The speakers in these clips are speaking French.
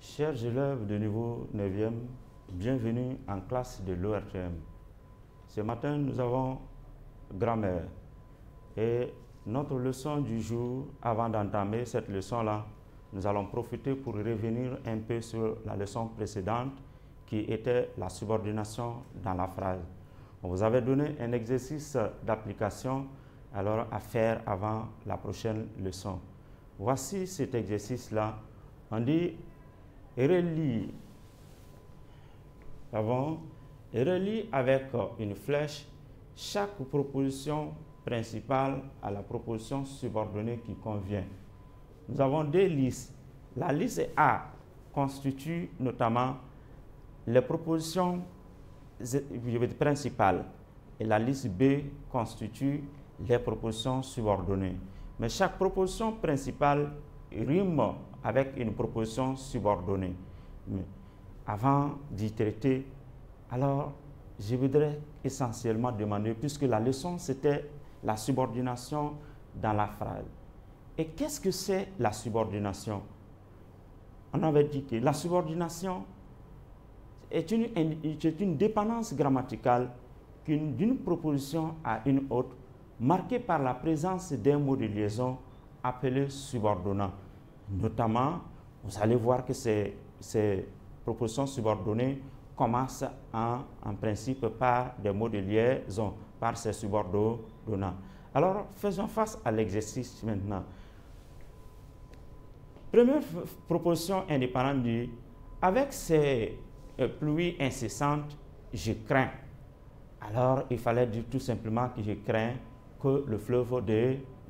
Chers élèves de niveau 9e, bienvenue en classe de l'ORTM. Ce matin, nous avons grammaire. Et notre leçon du jour, avant d'entamer cette leçon-là, nous allons profiter pour revenir un peu sur la leçon précédente qui était la subordination dans la phrase. On vous avait donné un exercice d'application alors à faire avant la prochaine leçon. Voici cet exercice-là. On dit relie. Relie avec une flèche chaque proposition principale à la proposition subordonnée qui convient. Nous avons deux listes. La liste A constitue notamment les propositions principales et la liste B constitue les propositions subordonnées. Mais chaque proposition principale rime avec une proposition subordonnée. Mais avant d'y traiter, alors je voudrais essentiellement demander, puisque la leçon c'était la subordination dans la phrase. Et qu'est-ce que c'est la subordination? On avait dit que la subordination est une dépendance grammaticale d'une proposition à une autre, marquée par la présence d'un mot de liaison appelé subordonnant. Notamment, vous allez voir que ces propositions subordonnées commencent en principe par des mots de liaison, par ces subordonnants. Alors, faisons face à l'exercice maintenant. Première proposition indépendante dit, avec ces pluies incessantes, je crains. Alors, il fallait dire tout simplement que je crains que le fleuve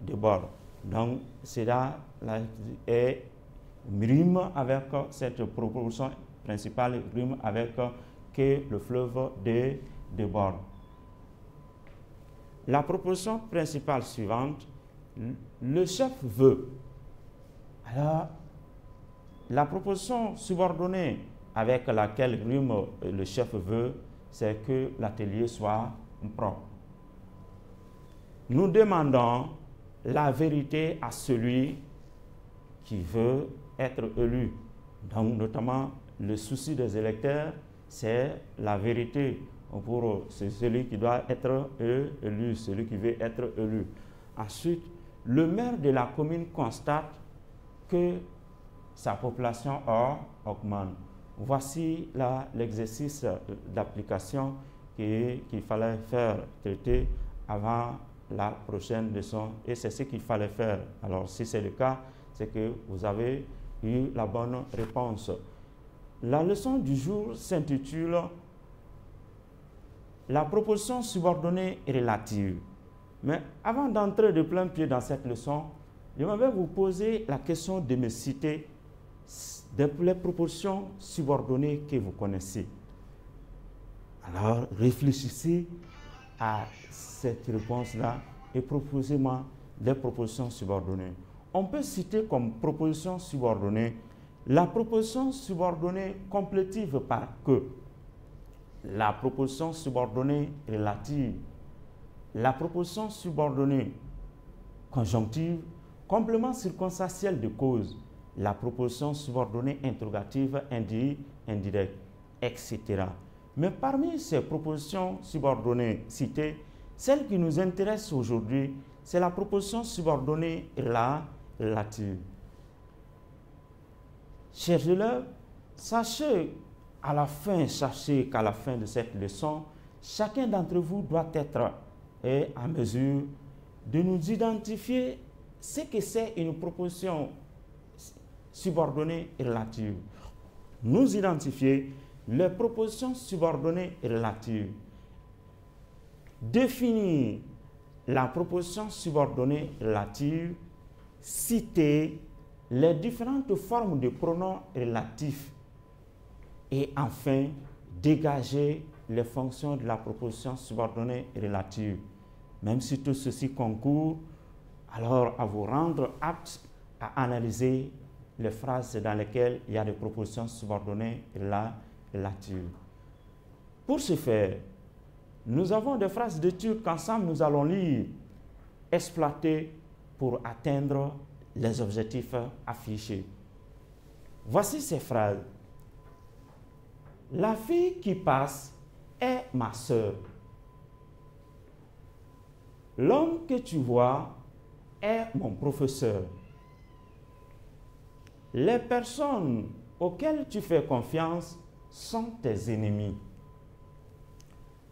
déborde. Donc, cela rime avec cette proposition principale, rime avec que le fleuve déborde. La proposition principale suivante, le chef veut. Alors, la proposition subordonnée avec laquelle rime le chef veut, c'est que l'atelier soit propre. Nous demandons la vérité à celui qui veut être élu. Donc, notamment, le souci des électeurs, c'est la vérité pour celui qui doit être élu, celui qui veut être élu. Ensuite, le maire de la commune constate que sa population augmente. Voici là l'exercice d'application qu'il fallait faire traiter avant la prochaine leçon, et c'est ce qu'il fallait faire. Alors, si c'est le cas, c'est que vous avez eu la bonne réponse. La leçon du jour s'intitule « La proposition subordonnée relative ». Mais avant d'entrer de plein pied dans cette leçon, je vais vous poser la question de me citer les propositions subordonnées que vous connaissez. Alors, réfléchissez à cette réponse-là et proposez-moi des propositions subordonnées. On peut citer comme proposition subordonnée la proposition subordonnée complétive par que, la proposition subordonnée relative, la proposition subordonnée conjonctive, complément circonstanciel de cause, la proposition subordonnée interrogative indirecte, etc. Mais parmi ces propositions subordonnées citées, celle qui nous intéresse aujourd'hui, c'est la proposition subordonnée relative. Chers élèves, sachez qu'à la fin de cette leçon, chacun d'entre vous doit être en mesure de nous identifier ce que c'est une proposition subordonnée relative. Nous identifier les propositions subordonnées relatives. Définir la proposition subordonnée relative, citer les différentes formes de pronoms relatifs et enfin dégager les fonctions de la proposition subordonnée relative. Même si tout ceci concourt alors à vous rendre apte à analyser les phrases dans lesquelles il y a des propositions subordonnées relatives. Pour ce faire, nous avons des phrases d'étude qu'ensemble nous allons lire, exploiter pour atteindre les objectifs affichés. Voici ces phrases. La fille qui passe est ma sœur. L'homme que tu vois est mon professeur. Les personnes auxquelles tu fais confiance sont tes ennemis.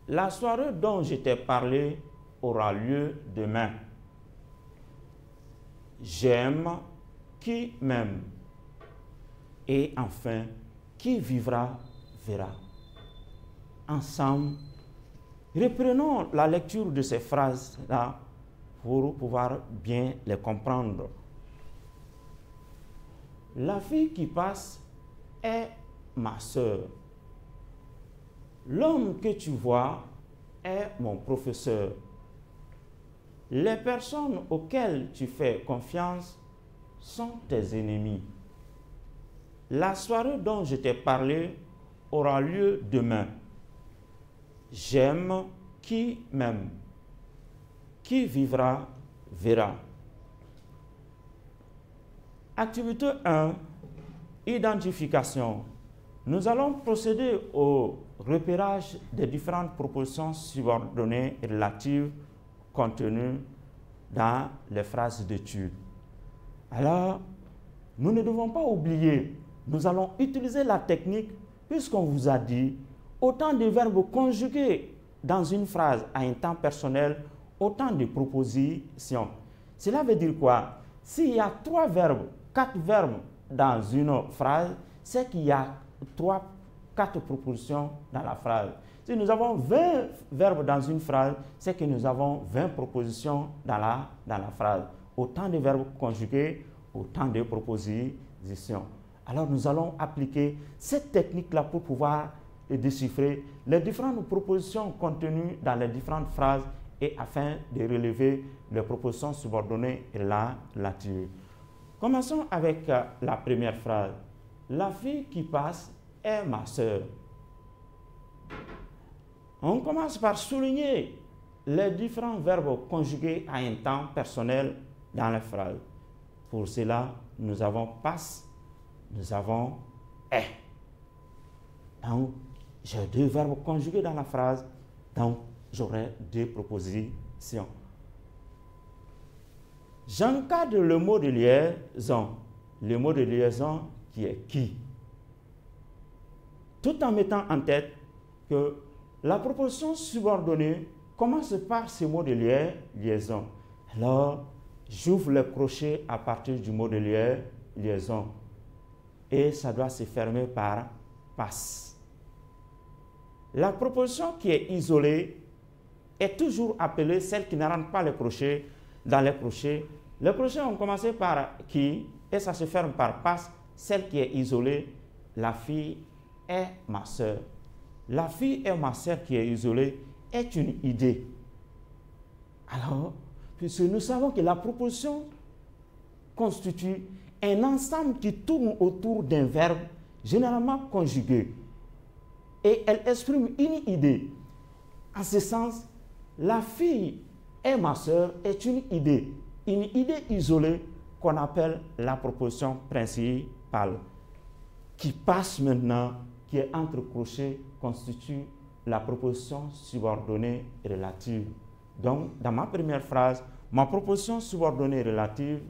La soirée dont je t'ai parlé aura lieu demain. J'aime qui m'aime. Et enfin, qui vivra, verra. Ensemble, reprenons la lecture de ces phrases-là pour pouvoir bien les comprendre. La fille qui passe est ma sœur. L'homme que tu vois est mon professeur. Les personnes auxquelles tu fais confiance sont tes ennemis. La soirée dont je t'ai parlé aura lieu demain. J'aime qui m'aime. Qui vivra, verra. Activité 1, identification. Nous allons procéder au repérage des différentes propositions subordonnées et relatives contenues dans les phrases d'étude. Alors, nous ne devons pas oublier, nous allons utiliser la technique puisqu'on vous a dit autant de verbes conjugués dans une phrase à un temps personnel, autant de propositions. Cela veut dire quoi? S'il y a 3 verbes, 4 verbes dans une phrase, c'est qu'il y a 4 propositions dans la phrase. Si nous avons 20 verbes dans une phrase, c'est que nous avons 20 propositions dans la phrase. Autant de verbes conjugués, autant de propositions. Alors nous allons appliquer cette technique-là pour pouvoir déchiffrer les différentes propositions contenues dans les différentes phrases et afin de relever les propositions subordonnées et relatives. Commençons avec la première phrase. La fille qui passe est ma sœur. On commence par souligner les différents verbes conjugués à un temps personnel dans la phrase. Pour cela, nous avons passe, nous avons est. Donc, j'ai 2 verbes conjugués dans la phrase, donc j'aurai 2 propositions. J'encadre le mot de liaison. Le mot de liaison qui est qui. Tout en mettant en tête que la proposition subordonnée commence par ce mot de liaison. Alors, j'ouvre le crochet à partir du mot de liaison. Et ça doit se fermer par passe. La proposition qui est isolée est toujours appelée celle qui ne rentre pas le crochet dans les crochets. Les crochets ont commencé par qui et ça se ferme par passe. Celle qui est isolée, la fille est ma sœur. La fille est ma sœur qui est isolée est une idée. Alors, puisque nous savons que la proposition constitue un ensemble qui tourne autour d'un verbe généralement conjugué et elle exprime une idée. En ce sens, la fille est ma sœur est une idée isolée qu'on appelle la proposition principale, qui passe maintenant, qui est entre crochets, constitue la proposition subordonnée relative. Donc, dans ma première phrase, ma proposition subordonnée relative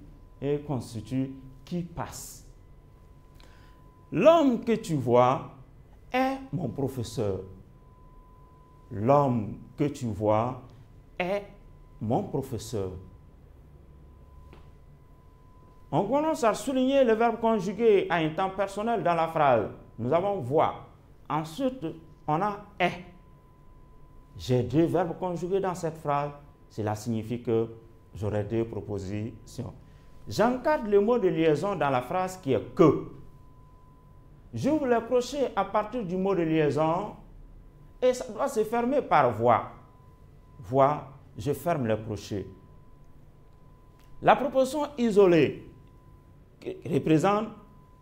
constitue qui passe. L'homme que tu vois est mon professeur. L'homme que tu vois est mon professeur. On commence à souligner le verbe conjugué à un temps personnel dans la phrase. Nous avons voir. Ensuite, on a est. J'ai 2 verbes conjugués dans cette phrase. Cela signifie que j'aurai 2 propositions. J'encadre le mot de liaison dans la phrase qui est que. J'ouvre le crochet à partir du mot de liaison et ça doit se fermer par voix. Voix, je ferme le crochet. La proposition isolée représente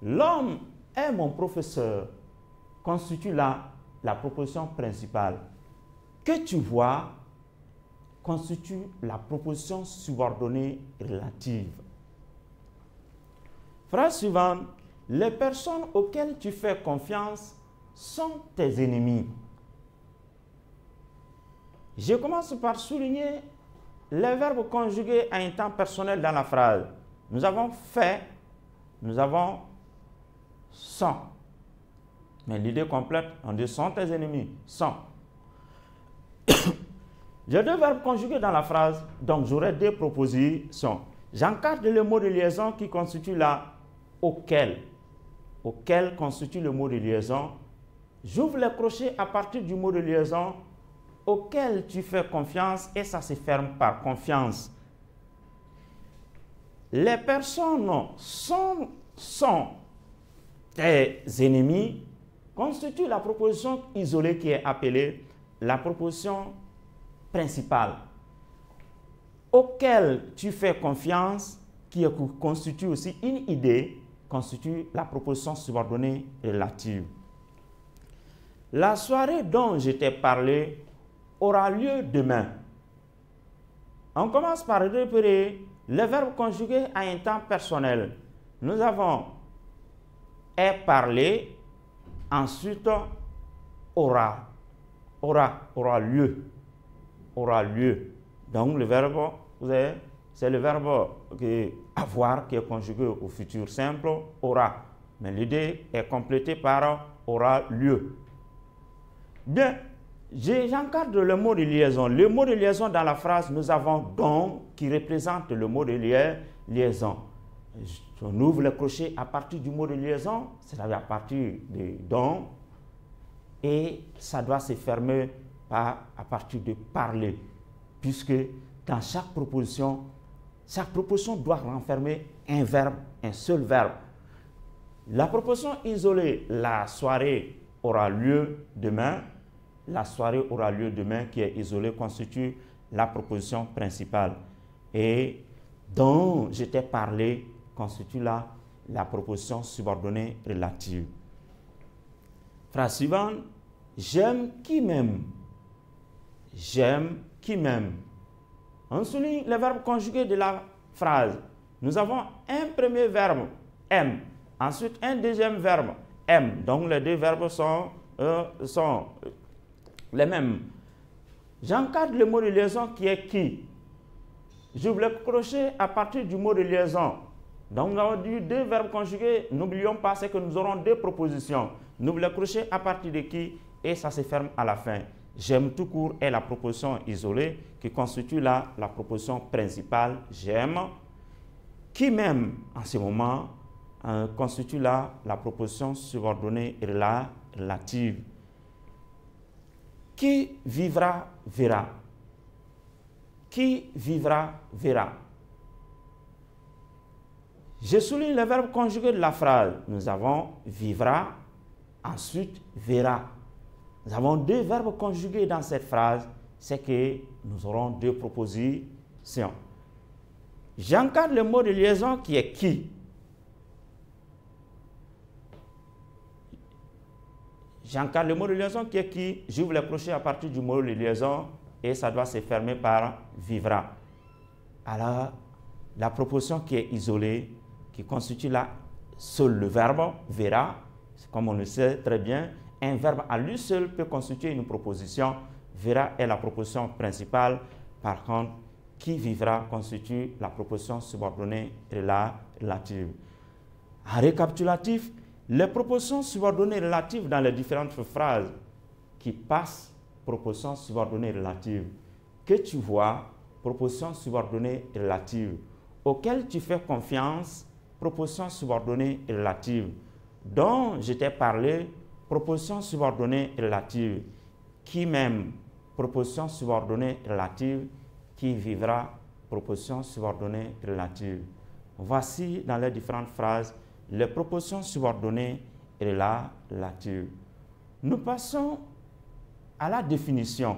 l'homme est mon professeur, constitue la proposition principale. Que tu vois constitue la proposition subordonnée relative. Phrase suivante. les personnes auxquelles tu fais confiance sont tes ennemis. Je commence par souligner les verbes conjugués à un temps personnel dans la phrase. Nous avons fait, nous avons sont. Mais l'idée complète, on dit sont tes ennemis, sont. J'ai deux verbes conjugués dans la phrase, donc j'aurai deux propositions. J'encadre le mot de liaison qui constitue la auquel. Auquel constitue le mot de liaison. J'ouvre les crochets à partir du mot de liaison auquel tu fais confiance et ça se ferme par confiance. Les personnes sont tes ennemis constitue la proposition isolée qui est appelée la proposition principale. Auquel tu fais confiance, qui constitue aussi une idée, constitue la proposition subordonnée relative. La soirée dont je t'ai parlé aura lieu demain. On commence par repérer les verbes conjugués à un temps personnel. Nous avons est parlé, ensuite aura lieu. Aura lieu. Donc le verbe, c'est le verbe avoir qui est conjugué au futur simple, aura. Mais l'idée est complétée par aura lieu. Bien, j'encadre le mot de liaison. Le mot de liaison dans la phrase, nous avons donc qui représente le mot de liaison. On ouvre le crochet à partir du mot de liaison, c'est-à-dire à partir de donc, et ça doit se fermer à partir de parler, puisque dans chaque proposition doit renfermer un verbe, un seul verbe. La proposition isolée, la soirée aura lieu demain, la soirée aura lieu demain qui est isolée constitue la proposition principale. Et dont je t'ai parlé constitue la proposition subordonnée relative. Phrase suivante, j'aime qui m'aime. J'aime qui m'aime. On souligne le verbe conjugué de la phrase. Nous avons un premier verbe, aime. Ensuite, un deuxième verbe, aime. Donc, les deux verbes sont les mêmes. J'encadre le mot de liaison qui est qui. J'ouvre le crochet à partir du mot de liaison. Donc, nous avons dit deux verbes conjugués. N'oublions pas, c'est que nous aurons deux propositions. Nous ouvrons le crochet à partir de qui et ça se ferme à la fin. J'aime tout court est la proposition isolée qui constitue la proposition principale. J'aime. Qui m'aime en ce moment constitue la proposition subordonnée relative. Qui vivra verra. Qui vivra verra. Je souligne le verbe conjugué de la phrase. Nous avons vivra, ensuite verra. Nous avons deux verbes conjugués dans cette phrase, c'est que nous aurons deux propositions. J'encadre le mot de liaison qui est qui. J'encadre le mot de liaison qui est qui. J'ouvre le crochet à partir du mot de liaison et ça doit se fermer par vivra. Alors, la proposition qui est isolée, qui constitue là seul le verbe verra, comme on le sait très bien, un verbe à lui seul peut constituer une proposition. Verra est la proposition principale. Par contre, qui vivra constitue la proposition subordonnée relative. En récapitulatif, les propositions subordonnées relatives dans les différentes phrases qui passent proposition subordonnée relative. Que tu vois, proposition subordonnée relative. Auquel tu fais confiance, proposition subordonnée relative. Dont je t'ai parlé, proposition subordonnée relative. Qui m'aime, proposition subordonnée relative. Qui vivra, proposition subordonnée relative. Voici dans les différentes phrases les propositions subordonnées relatives. Nous passons à la définition.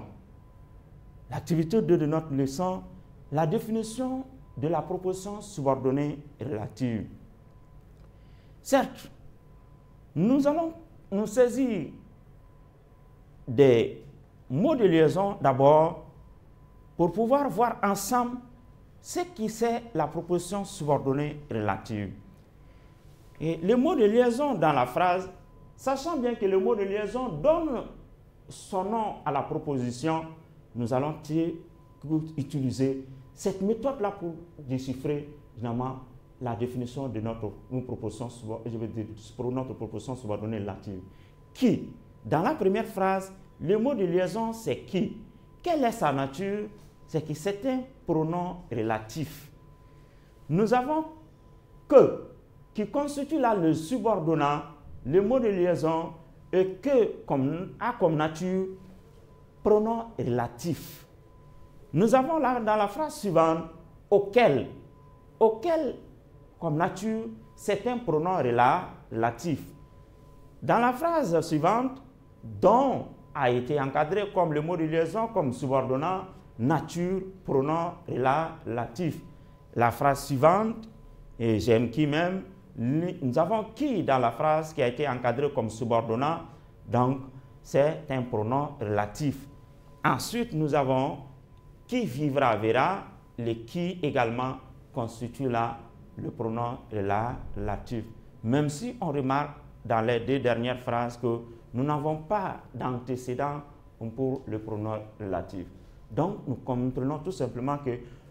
L'activité 2 de notre leçon, la définition de la proposition subordonnée relative. Certes, nous allons nous saisir des mots de liaison d'abord pour pouvoir voir ensemble ce qui c'est la proposition subordonnée relative. Et le mot de liaison dans la phrase, sachant bien que le mot de liaison donne son nom à la proposition, nous allons utiliser cette méthode-là pour déchiffrer finalement la définition de notre proposition, pour notre proposition subordonnée relative. Qui? Dans la première phrase, le mot de liaison, c'est qui. Quelle est sa nature? C'est que c'est un pronom relatif. Nous avons que, qui constitue là le subordonnat, le mot de liaison, et que a comme nature pronom relatif. Nous avons là dans la phrase suivante auquel. Auquel comme nature, c'est un pronom relatif. Dans la phrase suivante, dont a été encadré comme le mot de liaison, comme subordonnat, nature, pronom relatif. La phrase suivante, et j'aime qui même, nous avons qui dans la phrase qui a été encadré comme subordonnat, donc c'est un pronom relatif. Ensuite, nous avons qui vivra verra, le qui également constitue là le pronom relatif. Même si on remarque dans les deux dernières phrases que nous n'avons pas d'antécédent pour le pronom relatif. Donc, nous comprenons tout simplement que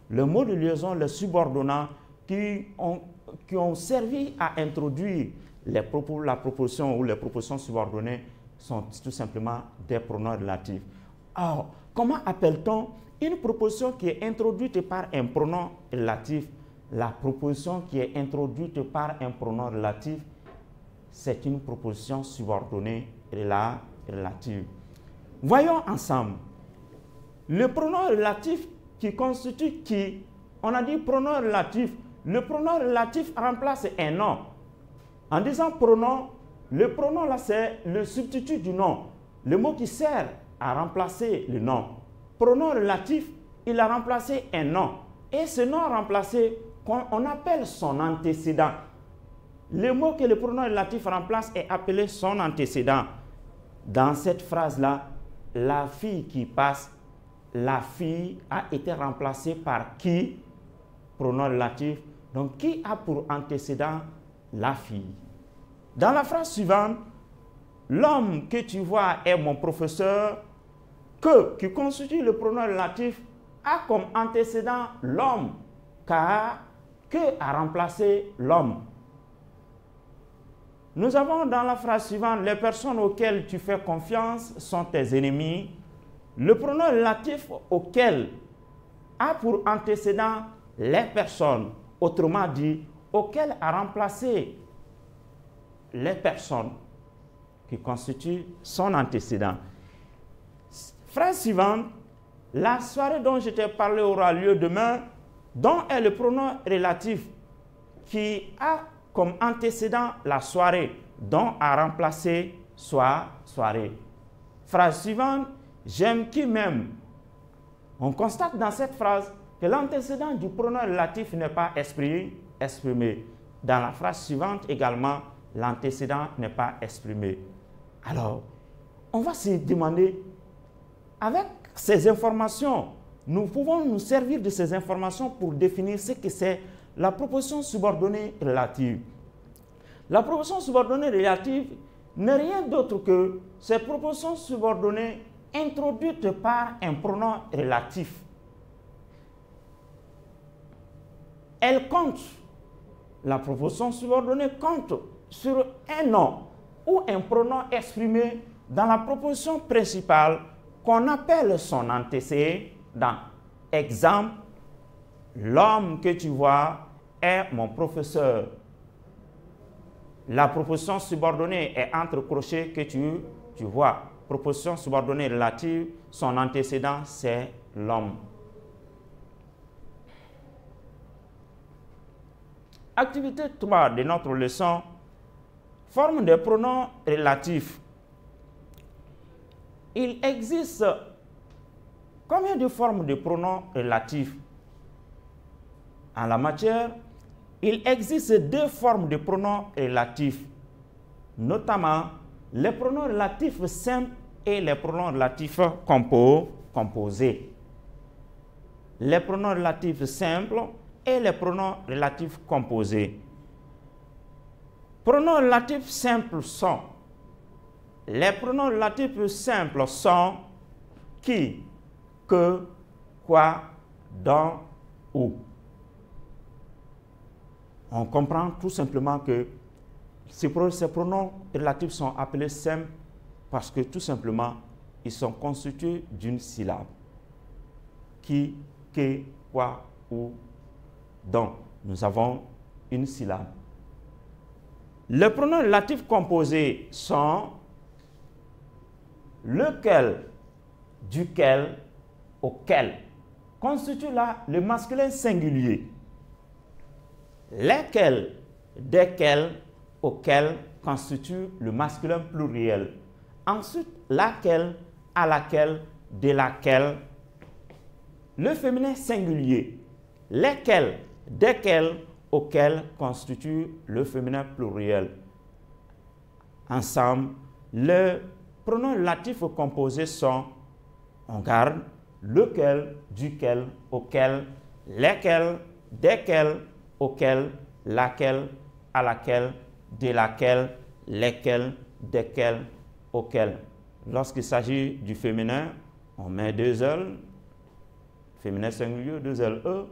le mot de liaison, les subordonnats qui ont servi à introduire la proposition ou les propositions subordonnées sont tout simplement des pronoms relatifs. Alors, comment appelle-t-on une proposition qui est introduite par un pronom relatif? La proposition qui est introduite par un pronom relatif, c'est une proposition subordonnée relative. Voyons ensemble. Le pronom relatif qui constitue qui, on a dit pronom relatif. Le pronom relatif remplace un nom. En disant pronom, le pronom là c'est le substitut du nom. Le mot qui sert à remplacer le nom. Pronom relatif, il a remplacé un nom. Et ce nom remplacé, on appelle son antécédent. Le mot que le pronom relatif remplace est appelé son antécédent. Dans cette phrase-là, la fille qui passe, la fille a été remplacée par qui? Pronom relatif. Donc, qui a pour antécédent la fille? Dans la phrase suivante, l'homme que tu vois est mon professeur, qui constitue le pronom relatif, a comme antécédent l'homme, car que a remplacé l'homme. Nous avons dans la phrase suivante, les personnes auxquelles tu fais confiance sont tes ennemis. Le pronom relatif auquel a pour antécédent les personnes, autrement dit, auquel a remplacé les personnes qui constituent son antécédent. Phrase suivante, la soirée dont je t'ai parlé aura lieu demain, dont est le pronom relatif qui a comme antécédent la soirée, dont a remplacé soirée. Phrase suivante, j'aime qui m'aime. On constate dans cette phrase que l'antécédent du pronom relatif n'est pas exprimé. Dans la phrase suivante également, l'antécédent n'est pas exprimé. Alors, on va se demander, avec ces informations, nous pouvons nous servir de ces informations pour définir ce que c'est la proposition subordonnée relative. La proposition subordonnée relative n'est rien d'autre que cette proposition subordonnée introduite par un pronom relatif. Elle compte, la proposition subordonnée compte sur un nom ou un pronom exprimé dans la proposition principale qu'on appelle son antécédent. Exemple, l'homme que tu vois est mon professeur. La proposition subordonnée est entre crochets que tu vois. Proposition subordonnée relative, son antécédent c'est l'homme. Activité 3 de notre leçon, forme des pronoms relatifs. Il existe combien de formes de pronoms relatifs? En la matière, il existe deux formes de pronoms relatifs, notamment les pronoms relatifs simples et les pronoms relatifs composés. Les pronoms relatifs simples et les pronoms relatifs composés. pronoms relatifs simples sont, les pronoms relatifs simples sont qui, que, quoi, dont, où. On comprend tout simplement que ces pronoms relatifs sont appelés simples parce que tout simplement, ils sont constitués d'une syllabe. Qui, que, quoi, où, dont. Nous avons une syllabe. Les pronoms relatifs composés sont lequel, duquel, auquel. Constitue là le masculin singulier. Lesquels, desquels, auquel constitue le masculin pluriel. Ensuite, laquelle, à laquelle, de laquelle. Le féminin singulier. Lesquels, desquels, auquel constitue le féminin pluriel. Ensemble, les pronoms relatifs composés sont, on garde, lequel, duquel, auquel, lesquels, desquels, auquel, laquelle, à laquelle, de laquelle, lesquels, desquels, auquel. Lorsqu'il s'agit du féminin, on met deux L, féminin singulier, deux L, E,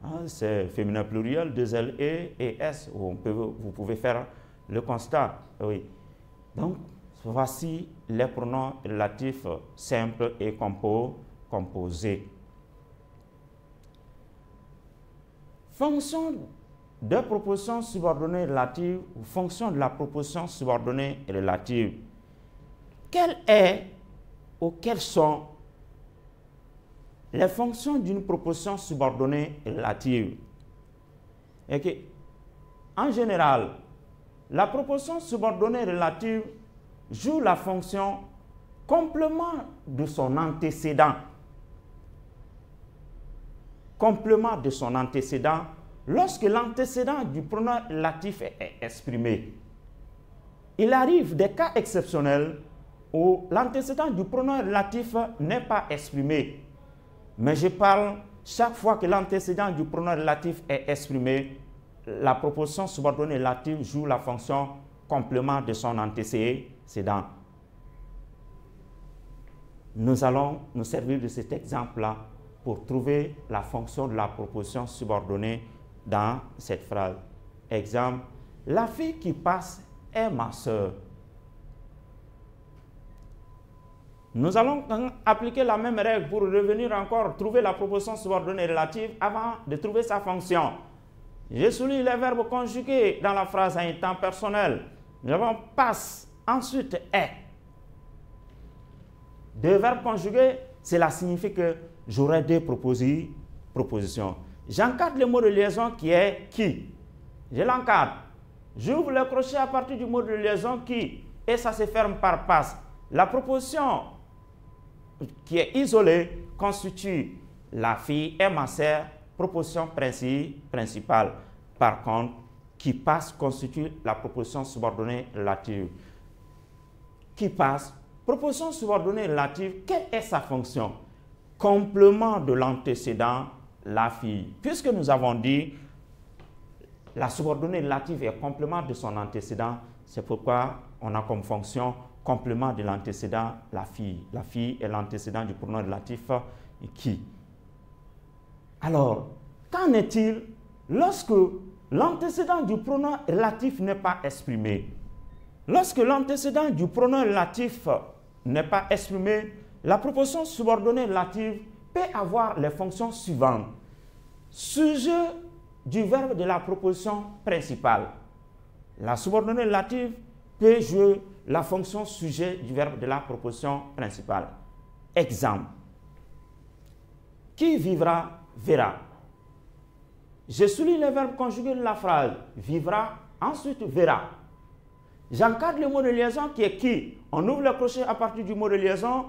hein, c'est féminin pluriel, deux L, E et S. Vous pouvez faire le constat. Oui. Donc, voici les pronoms relatifs simples et composés. Fonction de proposition subordonnée relative ou fonction de la proposition subordonnée relative. Quelle est ou quelles sont les fonctions d'une proposition subordonnée relative? Et en général, la proposition subordonnée relative joue la fonction complément de son antécédent. Complément de son antécédent lorsque l'antécédent du pronom relatif est exprimé. Il arrive des cas exceptionnels où l'antécédent du pronom relatif n'est pas exprimé. Mais je parle chaque fois que l'antécédent du pronom relatif est exprimé, la proposition subordonnée relative joue la fonction complément de son antécédent. Nous allons nous servir de cet exemple-là pour trouver la fonction de la proposition subordonnée dans cette phrase. Exemple, la fille qui passe est ma sœur. Nous allons appliquer la même règle pour revenir encore trouver la proposition subordonnée relative avant de trouver sa fonction. Je souligne les verbes conjugués dans la phrase à un temps personnel. Nous avons passe, ensuite est. Deux verbes conjugués, cela signifie que j'aurai deux propositions. J'encadre le mot de liaison qui est qui. Je l'encadre. J'ouvre le crochet à partir du mot de liaison qui et ça se ferme par passe. La proposition qui est isolée constitue la fille et ma sœur, proposition principale. Par contre, qui passe constitue la proposition subordonnée relative. Qui passe, proposition subordonnée relative, quelle est sa fonction? Complément de l'antécédent, la fille. Puisque nous avons dit la subordonnée relative est complément de son antécédent, c'est pourquoi on a comme fonction complément de l'antécédent, la fille. La fille est l'antécédent du pronom relatif qui. Alors, qu'en est-il lorsque l'antécédent du pronom relatif n'est pas exprimé? Lorsque l'antécédent du pronom relatif n'est pas exprimé, la proposition subordonnée relative peut avoir les fonctions suivantes. Sujet du verbe de la proposition principale. La subordonnée relative peut jouer la fonction sujet du verbe de la proposition principale. Exemple. Qui vivra, verra. Je souligne le verbe conjugué de la phrase. Vivra, ensuite verra. J'encadre le mot de liaison qui est qui. On ouvre le crochet à partir du mot de liaison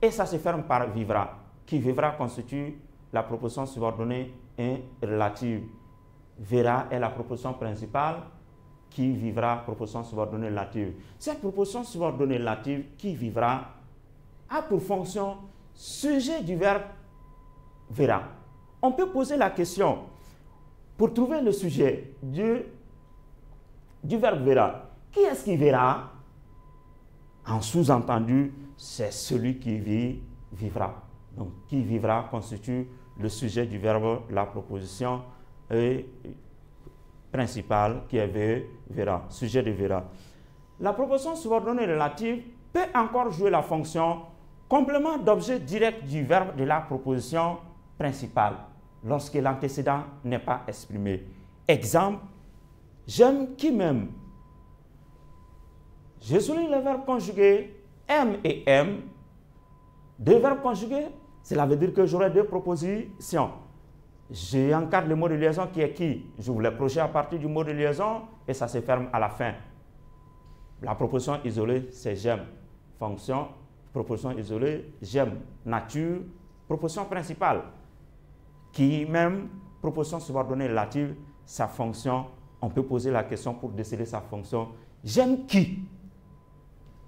et ça se ferme par vivra. Qui vivra constitue la proposition subordonnée et relative. Verra est la proposition principale. Qui vivra, proposition subordonnée relative. Cette proposition subordonnée relative, qui vivra, a pour fonction sujet du verbe verra. On peut poser la question, pour trouver le sujet du du verbe verra. Qui est-ce qui verra? En sous-entendu, c'est celui qui vit, vivra. Donc, qui vivra constitue le sujet du verbe, la proposition principale qui est verra, sujet de verra. La proposition subordonnée relative peut encore jouer la fonction complément d'objet direct du verbe de la proposition principale lorsque l'antécédent n'est pas exprimé. Exemple, j'aime qui m'aime. Je souligne le verbe conjugué aime et aime. Deux verbes conjugués, cela veut dire que j'aurai deux propositions. J'encadre le mot de liaison qui est qui. Je vous l'ai projeté à partir du mot de liaison et ça se ferme à la fin. La proposition isolée, c'est j'aime. Fonction, proposition isolée, j'aime. Nature, proposition principale. Qui m'aime, proposition subordonnée relative, sa fonction. On peut poser la question pour déceler sa fonction. J'aime qui?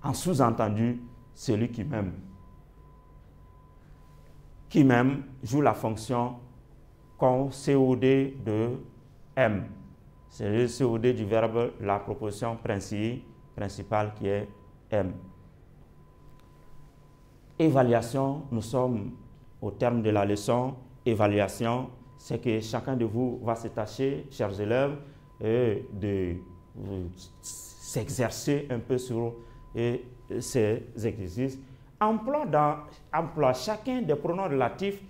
En sous-entendu, celui qui m'aime. Qui m'aime joue la fonction COD de M. C'est le COD du verbe, la proposition principale qui est M. Évaluation, nous sommes au terme de la leçon. Évaluation, c'est que chacun de vous va se tâcher, chers élèves, de s'exercer un peu sur ces exercices. Emploie chacun des pronoms relatifs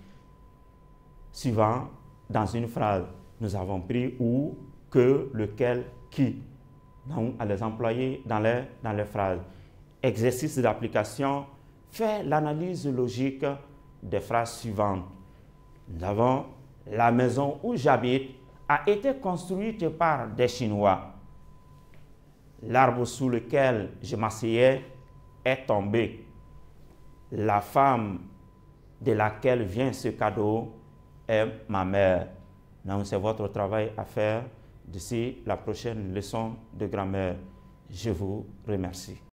suivants dans une phrase. Nous avons pris où, que, lequel, qui. Donc, à les employer dans les phrases. Exercice d'application, fait l'analyse logique des phrases suivantes. Nous avons la maison où j'habite a été construite par des Chinois. L'arbre sous lequel je m'asseyais est tombé. La femme de laquelle vient ce cadeau est ma mère. Donc, c'est votre travail à faire d'ici la prochaine leçon de grammaire. Je vous remercie.